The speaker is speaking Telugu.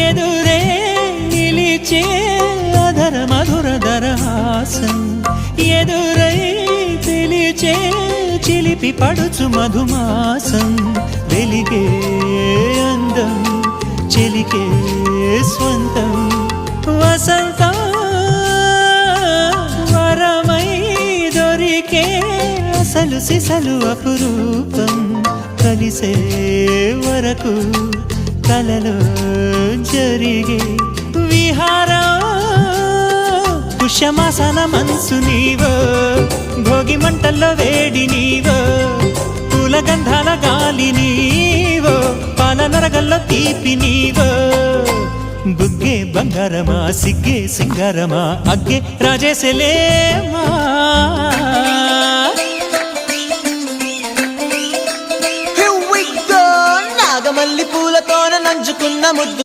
ఎదురే నిలిచే అధర మధుర దరహాసం ఎదురై పిలిచే చిలిపి పడుచు మధుమాసం వెలిగే అందం చెలికే స్వంతం వసంతం వరమై దొరికే అసలు సిసలు అపురూపం కలిసే వరకు కలలో జరిగే విహారం పుష్యమాసన మనసు నీవో భోగి మంటల్లో వేడి నీవో పూల గంధాల గాలి నీవో పాల నరగల్లో తీపి నీవో బుగ్గే బంగారమా సిగ్గే సింగారమా అగ్గే రాజేసలేమా నాగమల్లి పూలతోన నంచుకున్న ముద్దు